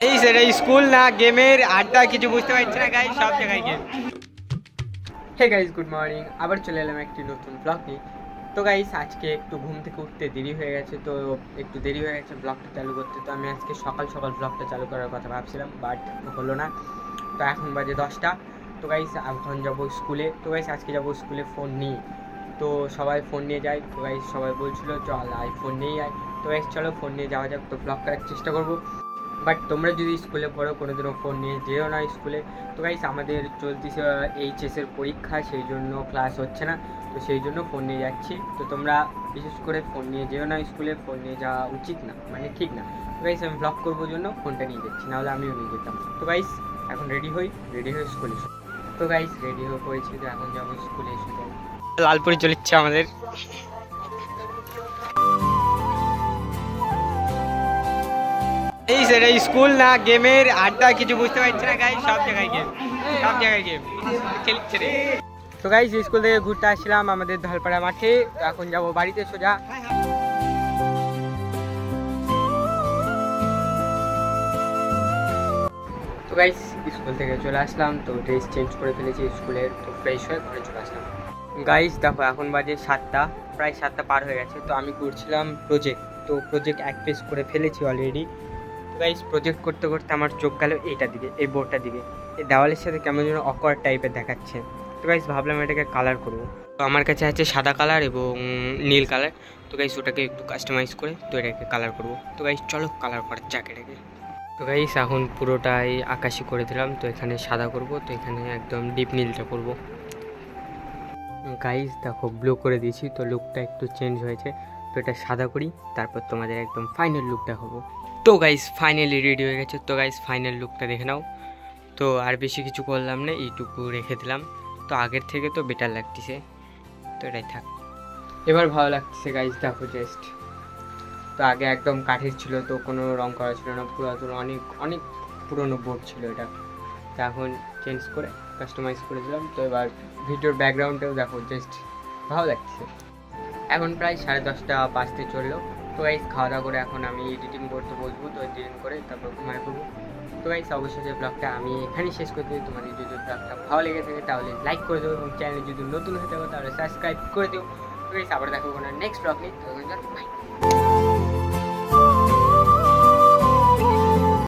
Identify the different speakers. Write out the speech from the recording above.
Speaker 1: এই সেটা স্কুল না গেমের আড্ডা কিছু বুঝতে পারছি না গাইস, সব জায়গায় game. Hey guys, good morning. আবার চলে এলাম একটি নতুন ব্লগ নিয়ে। তো গাইস আজকে একটু ঘুম থেকে উঠতে দেরি হয়ে গেছে, তো একটু দেরি হয়ে গেছে ব্লগটা চালু করতে। তো আমি আজকে সকাল সকাল ব্লগটা চালু করার কথা ভাবছিলাম, বাট হলো না। তো এখন বাজে 10টা। তো গাইস এখন যাবো স্কুলে। তো গাইস আজকে যাবো স্কুলে ফোন নিয়ে। তো সবাই ফোন নিয়ে যায়। তো গাইস সবাই বলছিলো চল আইফোন নিয়েই আয়। তো গাইস চলো ফোন নিয়ে যাওয়া যাক। তো ব্লগ করার চেষ্টা করবো। বাট তোমরা যদি স্কুলে পড়ো কোনোদিনও ফোন নিয়ে যেও না স্কুলে। তো গাইস আমাদের চলতেছে এইচএসের পরীক্ষা, সেই জন্য ক্লাস হচ্ছে না, তো সেই জন্য ফোন নিয়ে যাচ্ছি। তো তোমরা বিশেষ করে ফোন নিয়ে যেও না স্কুলে, ফোন নিয়ে যাওয়া উচিত না, মানে ঠিক না। তো গাইস আমি ব্লগ করবোর জন্য ফোনটা নিয়ে যাচ্ছি, নাহলে আমিও নিয়ে যেতাম। তো গাইস এখন রেডি হই স্কুলে। তো গাইস রেডি হয়ে পড়েছি, তো এখন যাবো স্কুলে। এসে যাই লালপুরি চলেছে আমাদের। এই সেটা স্কুল না গেমের আড্ডা কিছু বুঝতে পারছি না গাইস, সব জায়গায় গেম, সব জায়গায় গেম খেলছে রে। তো গাইস স্কুল থেকে ঘুরতে আসছিলাম আমাদের ধলপাড়া মাঠে। তো এখন যাবো বাড়িতে সোজা। তো গাইস স্কুল থেকে চলে আসলাম, তো ড্রেস চেঞ্জ করে ফেলেছি স্কুলের। তো ফ্রেশ হয়ে ঘরে চলে আসলাম। গাইস দেখো এখন বাজে 7টা, প্রায় 7টা পার হয়ে গেছে। তো আমি করছিলাম প্রজেক্ট। তো প্রজেক্ট এক পেজ করে ফেলেছি অলরেডি। তো গাইস প্রজেক্ট করতে করতে আমার চোখ গেল এইটার দিকে, এই বোর্ডটার দিকে। এই দেওয়ালের সাথে কেমন যেন অকওয়ার্ড টাইপের দেখাচ্ছে। তো গাইস ভাবলাম এটাকে কালার করবো। তো আমার কাছে আছে সাদা কালার এবং নীল কালার। তো গাইস ওটাকে একটু কাস্টমাইজ করে তো এটাকে কালার করবো। তো গাইস চলো কালার করার যাক এটাকে। তো গাইস এখন পুরোটাই আকাশি করে দিলাম। তো এখানে সাদা করব, তো এখানে একদম ডিপ নীলটা করব। গাইস দেখো ব্লু করে দিয়েছি, তো লুকটা একটু চেঞ্জ হয়েছে। তো এটা সাদা করি, তারপর তোমাদের একদম ফাইনাল লুক দেখাবো। তো গাইস ফাইনালি রেডি হয়ে গেছে। তো গাইস ফাইনাল লুকটা দেখে নাও। তো আর বেশি কিছু করলাম না, এইটুকু রেখে দিলাম। তো আগের থেকে তো বেটার লাগতেছে, তো এটাই থাক। এবার ভালো লাগতেছে গাইস দেখো জাস্ট। তো আগে একদম কাঠের ছিল, তো কোনো রং করা ছিল না, পুরাতন অনেক অনেক পুরনো বোর্ড ছিল এটা। তো এখন চেঞ্জ করে কাস্টমাইজ করে দিলাম। তো এবার ভিডিওর ব্যাকগ্রাউন্ডেও দেখো জাস্ট ভালো লাগছে। এখন প্রায় 10:30 বাজতে চললো। তো গাইস খাওয়া দাওয়া করে এখন আমি এডিটিং করতে বসবো। তো এডিটিং করে তারপর ঘুমায় পড়বো। তো গাইস অবশ্যই যে ব্লগটা আমি এখানেই শেষ করতে দিই। তোমাদের যদি ব্লগটা ভালো লেগে থাকে তাহলে লাইক করে দেবো, এবং চ্যানেলে যদি নতুন হয়ে থাকো তাহলে সাবস্ক্রাইব করে দিও। তো গাইস আবার দেখো নেক্সট ব্লগ নিয়ে।